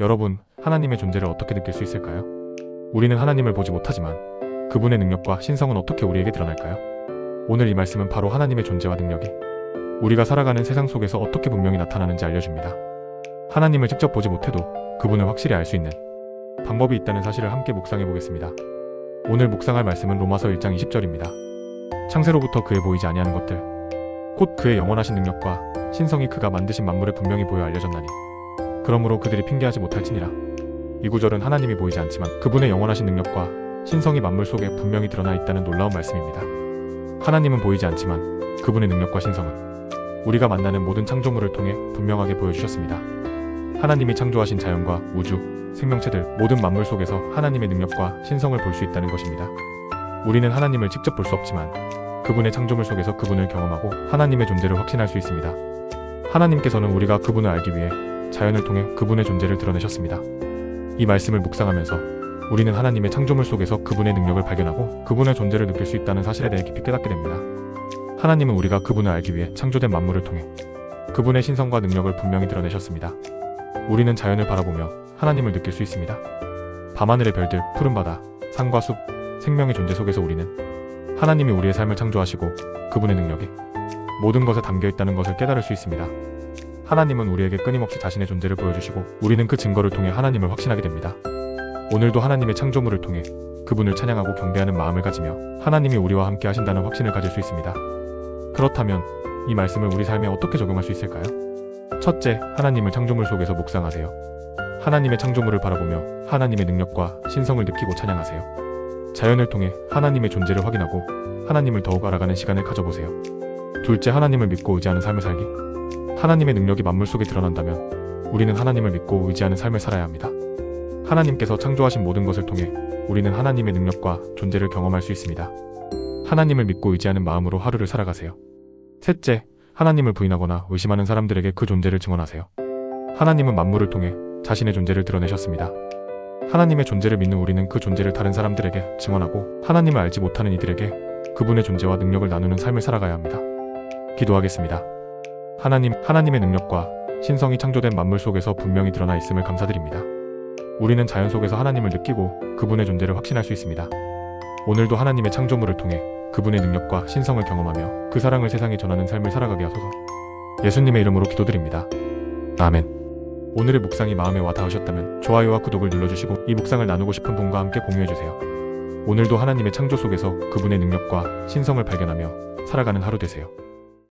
여러분, 하나님의 존재를 어떻게 느낄 수 있을까요? 우리는 하나님을 보지 못하지만 그분의 능력과 신성은 어떻게 우리에게 드러날까요? 오늘 이 말씀은 바로 하나님의 존재와 능력이 우리가 살아가는 세상 속에서 어떻게 분명히 나타나는지 알려줍니다. 하나님을 직접 보지 못해도 그분을 확실히 알 수 있는 방법이 있다는 사실을 함께 묵상해 보겠습니다. 오늘 묵상할 말씀은 로마서 1장 20절입니다. 창세로부터 그의 보이지 아니하는 것들 곧 그의 영원하신 능력과 신성이 그가 만드신 만물에 분명히 보여 알려졌나니 그러므로 그들이 핑계하지 못할지니라. 이 구절은 하나님이 보이지 않지만 그분의 영원하신 능력과 신성이 만물 속에 분명히 드러나 있다는 놀라운 말씀입니다. 하나님은 보이지 않지만 그분의 능력과 신성은 우리가 만나는 모든 창조물을 통해 분명하게 보여주셨습니다. 하나님이 창조하신 자연과 우주, 생명체들, 모든 만물 속에서 하나님의 능력과 신성을 볼 수 있다는 것입니다. 우리는 하나님을 직접 볼 수 없지만 그분의 창조물 속에서 그분을 경험하고 하나님의 존재를 확신할 수 있습니다. 하나님께서는 우리가 그분을 알기 위해 자연을 통해 그분의 존재를 드러내셨습니다. 이 말씀을 묵상하면서 우리는 하나님의 창조물 속에서 그분의 능력을 발견하고 그분의 존재를 느낄 수 있다는 사실에 대해 깊이 깨닫게 됩니다. 하나님은 우리가 그분을 알기 위해 창조된 만물을 통해 그분의 신성과 능력을 분명히 드러내셨습니다. 우리는 자연을 바라보며 하나님을 느낄 수 있습니다. 밤하늘의 별들, 푸른 바다, 산과 숲, 생명의 존재 속에서 우리는 하나님이 우리의 삶을 창조하시고 그분의 능력이 모든 것에 담겨 있다는 것을 깨달을 수 있습니다. 하나님은 우리에게 끊임없이 자신의 존재를 보여주시고 우리는 그 증거를 통해 하나님을 확신하게 됩니다. 오늘도 하나님의 창조물을 통해 그분을 찬양하고 경배하는 마음을 가지며 하나님이 우리와 함께 하신다는 확신을 가질 수 있습니다. 그렇다면 이 말씀을 우리 삶에 어떻게 적용할 수 있을까요? 첫째, 하나님을 창조물 속에서 묵상하세요. 하나님의 창조물을 바라보며 하나님의 능력과 신성을 느끼고 찬양하세요. 자연을 통해 하나님의 존재를 확인하고 하나님을 더욱 알아가는 시간을 가져보세요. 둘째, 하나님을 믿고 의지하는 삶을 살기. 하나님의 능력이 만물 속에 드러난다면 우리는 하나님을 믿고 의지하는 삶을 살아야 합니다. 하나님께서 창조하신 모든 것을 통해 우리는 하나님의 능력과 존재를 경험할 수 있습니다. 하나님을 믿고 의지하는 마음으로 하루를 살아가세요. 셋째, 하나님을 부인하거나 의심하는 사람들에게 그 존재를 증언하세요. 하나님은 만물을 통해 자신의 존재를 드러내셨습니다. 하나님의 존재를 믿는 우리는 그 존재를 다른 사람들에게 증언하고 하나님을 알지 못하는 이들에게 그분의 존재와 능력을 나누는 삶을 살아가야 합니다. 기도하겠습니다. 하나님의 능력과 신성이 창조된 만물 속에서 분명히 드러나 있음을 감사드립니다. 우리는 자연 속에서 하나님을 느끼고 그분의 존재를 확신할 수 있습니다. 오늘도 하나님의 창조물을 통해 그분의 능력과 신성을 경험하며 그 사랑을 세상에 전하는 삶을 살아가게 하소서. 예수님의 이름으로 기도드립니다. 아멘. 오늘의 묵상이 마음에 와 닿으셨다면 좋아요와 구독을 눌러주시고 이 묵상을 나누고 싶은 분과 함께 공유해주세요. 오늘도 하나님의 창조 속에서 그분의 능력과 신성을 발견하며 살아가는 하루 되세요.